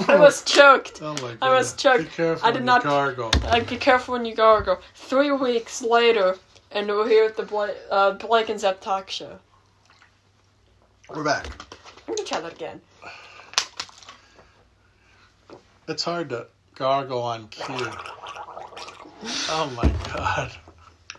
I was choked. Oh my god. I was choked. Be careful when you gargle. Be careful when you gargle. 3 weeks later, and we're here at the Blake and Zep Talk Show. We're back. I'm gonna try that again. It's hard to gargle on cue. Oh my god.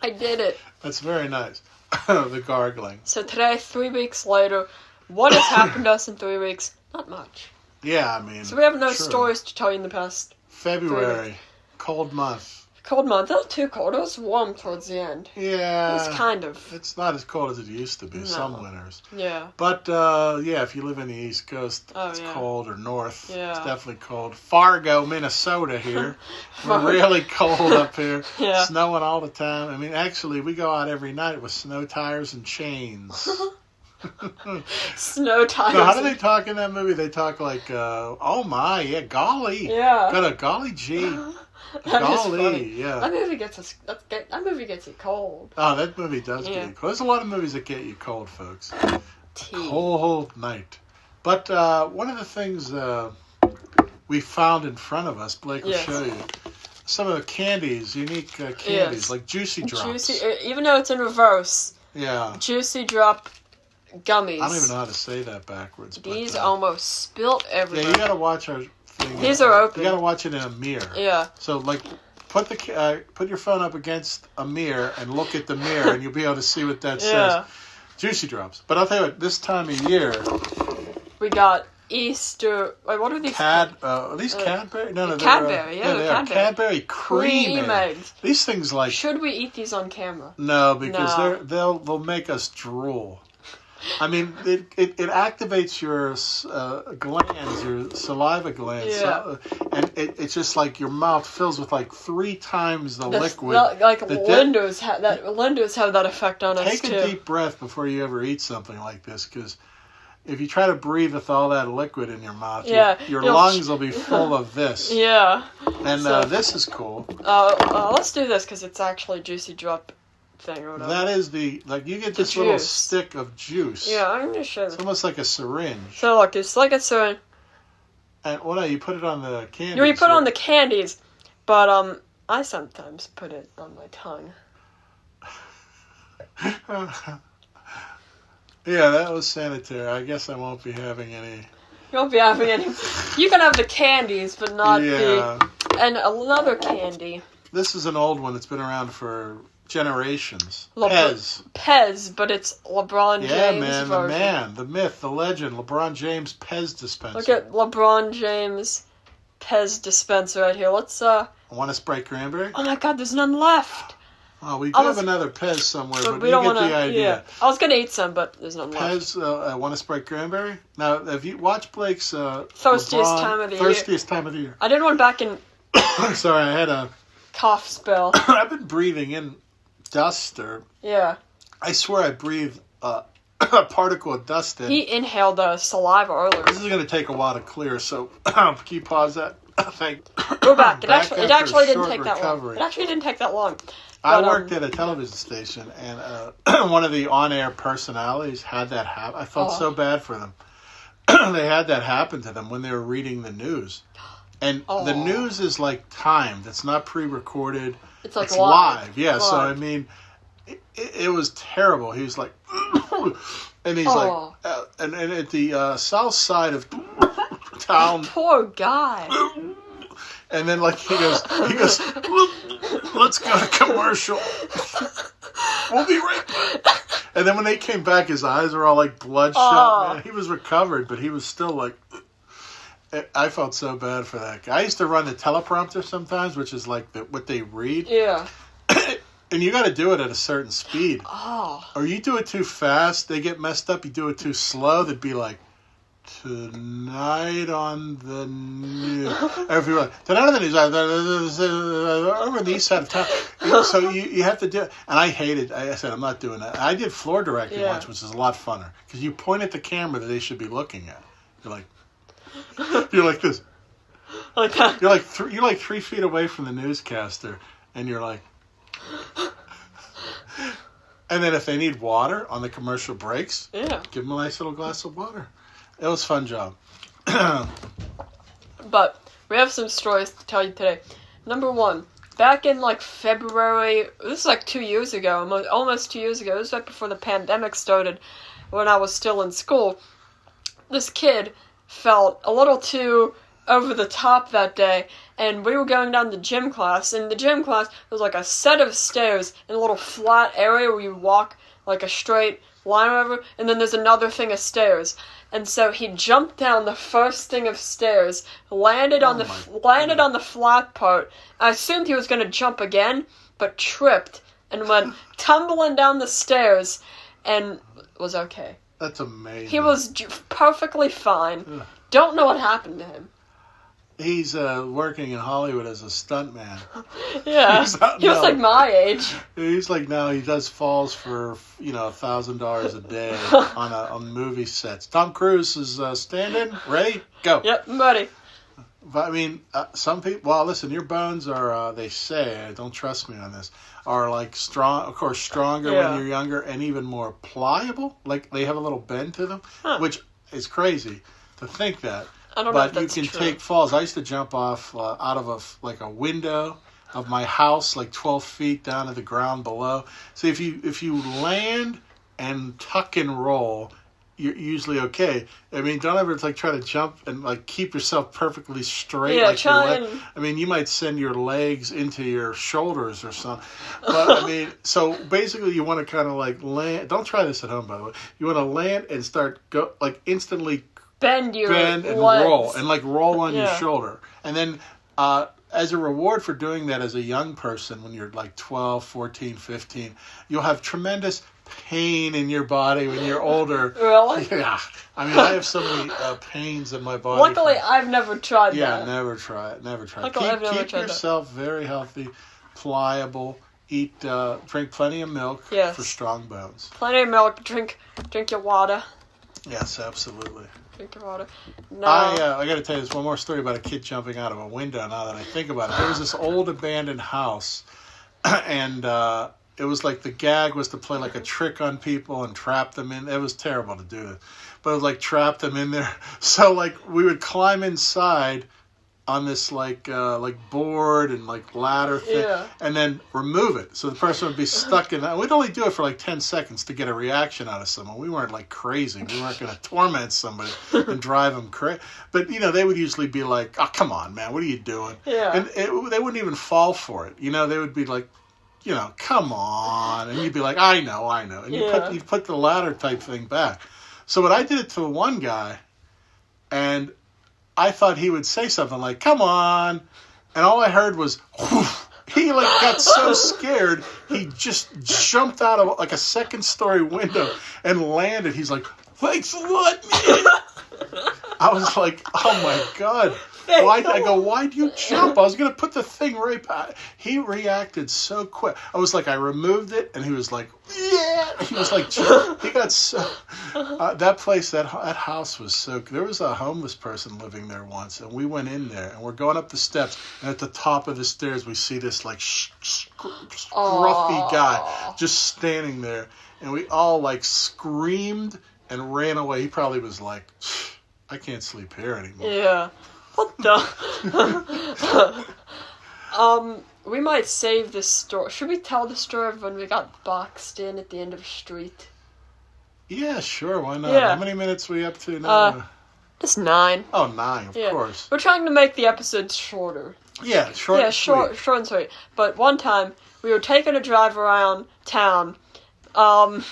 I did it. That's very nice. The gargling. So today, 3 weeks later, what has happened to us in 3 weeks? Not much. Yeah, I mean. So we have no true. stories to tell you in the past. February. Cold month. Cold month. Not too cold. It was warm towards the end. Yeah. It was kind of. It's not as cold as it used to be. No. Some winters. Yeah. But, yeah, if you live in the East Coast, it's cold, or north. Yeah. It's definitely cold. Fargo, Minnesota here. We're really cold up here. Yeah. Snowing all the time. I mean, actually, we go out every night with snow tires and chains. Snow tires. So how do they talk in that movie? They talk like, oh my, yeah, golly. Yeah. Got a golly gee. That is Golly, funny. yeah. That movie gets you cold. Oh, that movie does get you cold. There's a lot of movies that get you cold, folks. Tea. Cold night. But one of the things we found in front of us, Blake will show you, some of the candies, unique candies, like Juicy Drops. Even though it's in reverse. Yeah. Juicy Drop gummies. I don't even know how to say that backwards. These but, almost spilt everywhere. Yeah, you got to watch our thing. These are open. You got to watch it in a mirror. Yeah. So, like, put your phone up against a mirror and look at the mirror, and you'll be able to see what that says. Juicy Drops. But I'll tell you what, this time of year, we got Easter. Wait, what are these? Are these Cadbury? No, they're Cadbury. they are Cadbury cream eggs. These things like. Should we eat these on camera? No, because they'll make us drool. I mean, it activates your glands, your saliva glands, and it's just like your mouth fills with like 3 times the liquid. Lindos have that effect on us too. Take a deep breath before you ever eat something like this, because if you try to breathe with all that liquid in your mouth, your lungs will be full of this. Yeah. And this is cool. Let's do this because it's actually Juicy Drop thing or whatever. That is you get this little stick of juice. Yeah, I'm going to show you. It's almost like a syringe. So look, it's like a syringe. And you put it on the candies. You put it on the candies, but I sometimes put it on my tongue. Yeah, that was sanitary. I guess I won't be having any. You won't be having any. You can have the candies, but not the. And another candy. This is an old one. It's been around for generations. Pez, but it's LeBron James version. The man, the myth, the legend, LeBron James Pez dispenser. Look at LeBron James Pez dispenser right here. Let's Want to spray cranberry? Oh my God, there's none left. Oh, we do have another Pez somewhere, but we you don't get wanna, the idea. Yeah. I was gonna eat some, but there's none left. Pez, want to spray cranberry? Now, have you watched Blake's thirstiest time of the year? I did one back in. Sorry, I had a cough spell. I've been breathing in dust, I swear I breathed a particle of dust in. He inhaled saliva earlier. This is going to take a while to clear, so can you pause that? We're back. It actually didn't take that long. It actually didn't take that long. I worked at a television station, and one of the on-air personalities had that happen. I felt so bad for them. They had that happen to them when they were reading the news. And the news is like timed. It's not pre-recorded. It's live. Yeah, live. So I mean, it was terrible. He was like, and he's like, and at the south side of town. Poor guy. And then like he goes, let's go to commercial. We'll be right back. And then when they came back, his eyes were all like bloodshot. Man, he was recovered, but he was still like. I felt so bad for that guy. I used to run the teleprompter sometimes, which is like what they read. Yeah. And you got to do it at a certain speed. Oh. Or you do it too fast, they get messed up. You do it too slow, they'd be like, tonight on the news. Or like, tonight on the news, over the east side of town. So you have to do it. And I hated, I said, I'm not doing that. I did floor directing once, which is a lot funner. Because you point at the camera that they should be looking at. You're like this. Like that. You're like 3 feet away from the newscaster, and you're like. And then if they need water on the commercial breaks, give them a nice little glass of water. It was a fun job. But we have some stories to tell you today. Number one, back in like February, this is like 2 years ago, almost 2 years ago, this was right before the pandemic started, when I was still in school, this kid felt a little too over the top that day, and we were going down to gym class. In the gym class, there was like a set of stairs in a little flat area where you walk like a straight line over, and then there's another thing of stairs. And so he jumped down the first thing of stairs, landed on the flat part. I assumed he was going to jump again, but tripped and went tumbling down the stairs, and was okay. That's amazing. He was perfectly fine. Ugh. Don't know what happened to him. He's working in Hollywood as a stuntman. Yeah, he was like my age. He's like, no, he does falls for $1,000 a day on movie sets. Tom Cruise is standing, ready, go. Yep, I'm ready. But I mean, some people. Well, listen, your bones are. They say, don't trust me on this. Are like strong, of course, stronger when you're younger, and even more pliable. Like they have a little bend to them, which is crazy to think that. I don't know if that's you can true. take falls. I used to jump off out of a window of my house, like 12 feet down to the ground below. So if you land and tuck and roll, you're usually okay. I mean, don't ever try to jump and keep yourself perfectly straight. Yeah, I mean, you might send your legs into your shoulders or something. But I mean, so basically, you want to kind of land. Don't try this at home, by the way. You want to land and start instantly. Bend and roll and roll on your shoulder, and then as a reward for doing that as a young person when you're like 12, 14, 15, you'll have tremendous pain in your body when you're older. Really? Yeah. I mean, I have so many pains in my body. Luckily, I've never tried that. Yeah, never try it. Never try it. Keep yourself very healthy, pliable. Eat, drink plenty of milk for strong bones. Plenty of milk. Drink your water. Yes, absolutely. Drink your water. No. I got to tell you this one more story about a kid jumping out of a window. Now that I think about it, there was this old abandoned house, and it was like the gag was to play like a trick on people and trap them in. It was terrible to do this, but it was like trap them in there. So we would climb inside on this board and ladder thing, and then remove it. So the person would be stuck in that. We'd only do it for 10 seconds to get a reaction out of someone. We weren't crazy. We weren't going to torment somebody and drive them crazy. But they would usually be like, "Oh, come on, man, what are you doing?" Yeah. And they wouldn't even fall for it. They would be like, "Come on," and you'd be like, "I know," and you put the ladder type thing back. So what I did it to one guy, and I thought he would say something like, "Come on," and all I heard was, whoosh. He got so scared, he just jumped out of a second-story window and landed. He's like, "Thanks a lot, man." I was like, "Oh my God." Why'd you jump? I was going to put the thing right back. He reacted so quick. I was like, I removed it, and he was like, yeah. He was like, he got so... that place, that house was so... There was a homeless person living there once, and we went in there, and we're going up the steps, and at the top of the stairs, we see this, scruffy guy just standing there, and we all, screamed and ran away. He probably was like, I can't sleep here anymore. Yeah. What the? We might save this story. Should we tell the story of when we got boxed in at the end of the street? Yeah, sure. Why not? Yeah. How many minutes are we up to now? Just 9. Oh, 9, of course. We're trying to make the episodes shorter. Yeah, short and short and sweet. But one time, we were taking a drive around town, and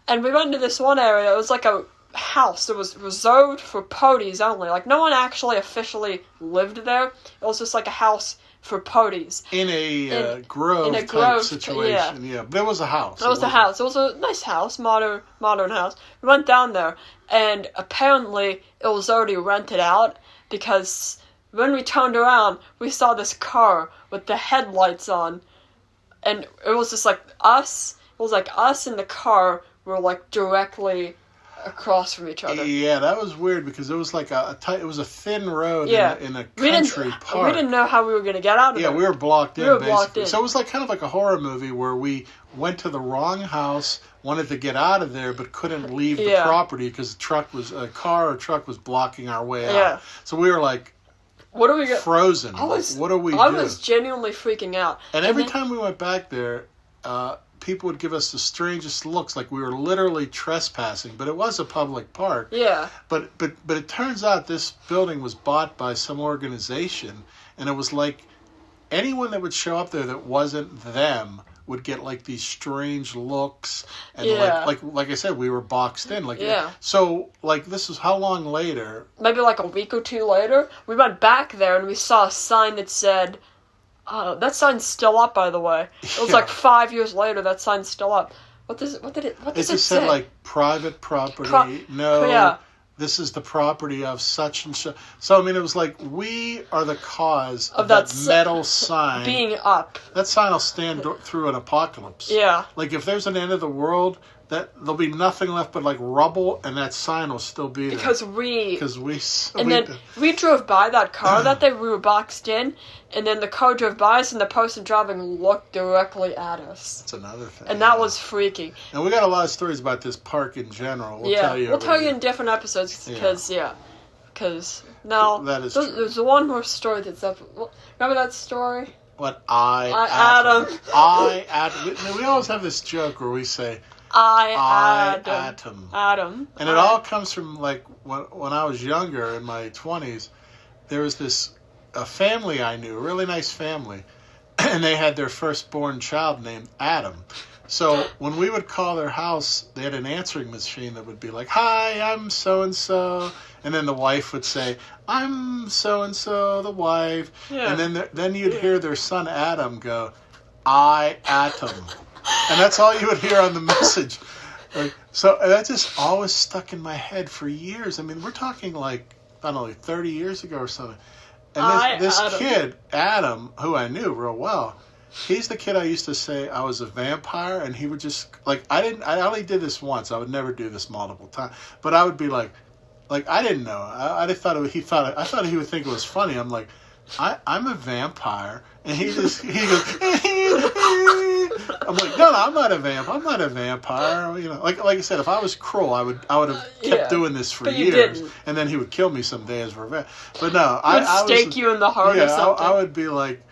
we went to this one area. It was like a house that was reserved for parties only. No one actually officially lived there. It was just a house for parties. In a grove type situation. Yeah. There was a house. It was a house. It was a nice house, modern house. We went down there, and apparently it was already rented out, because when we turned around, we saw this car with the headlights on, and it was just us. It was us and the car were directly across from each other. Yeah, that was weird, because it was it was a thin road in a country park. We didn't know how we were going to get out of it. Yeah, we were blocked in, basically. So it was kind of like a horror movie where we went to the wrong house, wanted to get out of there, but couldn't leave the property because a truck was blocking our way out. Yeah. So we were like, what are we going frozen. What do we do? I was genuinely freaking out. And every time we went back there, people would give us the strangest looks, like we were literally trespassing. But it was a public park. Yeah. But it turns out this building was bought by some organization, and it was like anyone that would show up there that wasn't them would get like these strange looks, and like I said, we were boxed in. So like this is how long later? Maybe like a week or two later, we went back there and we saw a sign that said, that sign's still up, by the way. It was like 5 years later, that sign's still up. What does it just say? Said like private property. This is the property of such and such. So, I mean, it was like, we are the cause of that metal sign being up. That sign will stand through an apocalypse. Yeah. Like, if there's an end of the world, there'll be nothing left but, like, rubble, and that sign will still be there. Because we drove by that car that day, we were boxed in, and then the car drove by us, and the person driving looked directly at us. That's another thing. And that was freaky. And we got a lot of stories about this park in general. We'll tell you in different episodes, because now, there's one more story that's up. Remember that story? What? Adam. We always have this joke where we say, Adam. And it all comes from, like, when I was younger, in my 20s, there was a family I knew, a really nice family, and they had their firstborn child named Adam. So when we would call their house, they had an answering machine that would be like, "Hi, I'm so-and-so," and then the wife would say, "I'm so-and-so, the wife," and then you'd hear their son Adam go, Atom. And that's all you would hear on the message. So that just always stuck in my head for years. I mean, we're talking like, I don't know, like 30 years ago or something. And this kid, Adam, who I knew real well, he's the kid I used to say I was a vampire, and he would just, like, I only did this once. I would never do this multiple times. But I would be like I didn't know. I thought he would think it was funny. I'm like, I'm a vampire. And he goes, I'm like, no, I'm not a vampire. I'm not a vampire. You know, like I said, if I was cruel, I would have kept doing this for years, and then he would kill me someday as revenge. But no, I would stake you in the heart or something. I would be like,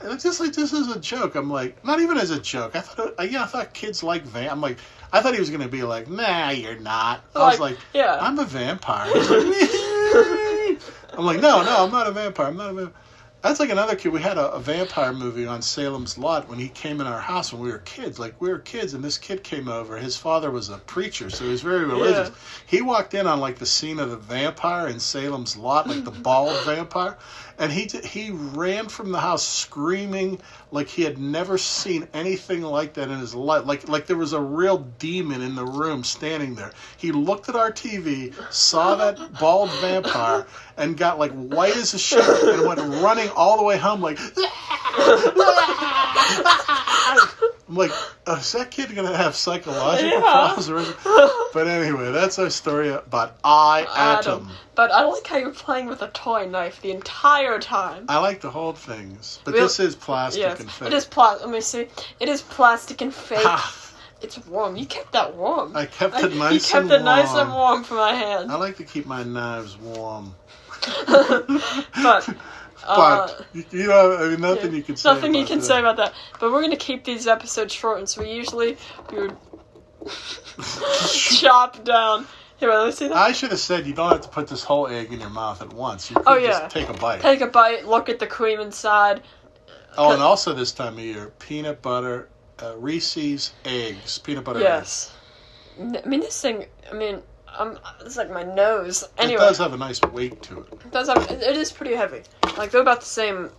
it's just like, this is a joke. I'm like, not even as a joke. I thought kids like I'm like, I thought he was gonna be like, nah, you're not. I was like, I'm a vampire. He's like, I'm like, no, I'm not a vampire. I'm not a vampire. That's like another kid. We had a vampire movie on Salem's Lot when he came in our house when we were kids. Like, we were kids, and this kid came over. His father was a preacher, so he was very religious. Yeah. He walked in on, like, the scene of the vampire in Salem's Lot, like the bald vampire, and he ran from the house screaming like he had never seen anything like that in his life. Like there was a real demon in the room standing there. He looked at our TV, saw that bald vampire, and got like white as a sheet and went running all the way home like, I'm like, is that kid going to have psychological problems? But anyway, that's our story about Atom. But I like how you're playing with a toy knife the entire time. I like to hold things. But this is plastic and fake. It is plastic. Let me see. It is plastic and fake. It's warm. You kept that warm. I kept it nice and warm. You kept it nice and warm for my hand. I like to keep my knives warm. But you know, I mean, nothing you can say. Nothing you can say about that. But we're gonna keep these episodes short, and so we would chop down. Here, let me see that. I should have said you don't have to put this whole egg in your mouth at once. You could just take a bite. Take a bite. Look at the cream inside. Oh, and also this time of year, peanut butter, Reese's eggs, peanut butter. Yes. I mean, this thing. I mean. It's like my nose. Anyway, it does have a nice weight to it. It is pretty heavy. Like, they're about the same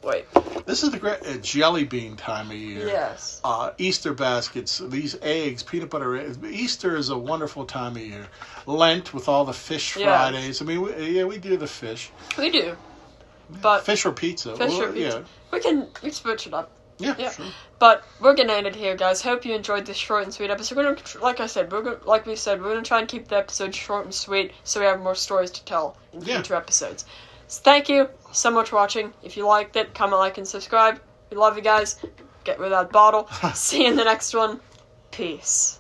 weight. This is the great jelly bean time of year. Yes. Easter baskets, these eggs, peanut butter eggs. Easter is a wonderful time of year. Lent with all the fish Fridays. I mean, we do the fish. We do. But fish or pizza. Yeah. We can switch it up. Yeah, sure. But we're gonna end it here, guys. Hope you enjoyed this short and sweet episode. We're gonna, like we said, we're gonna try and keep the episode short and sweet, so we have more stories to tell in future episodes. So thank you so much for watching. If you liked it, comment, like, and subscribe. We love you guys. Get rid of that bottle. See you in the next one. Peace.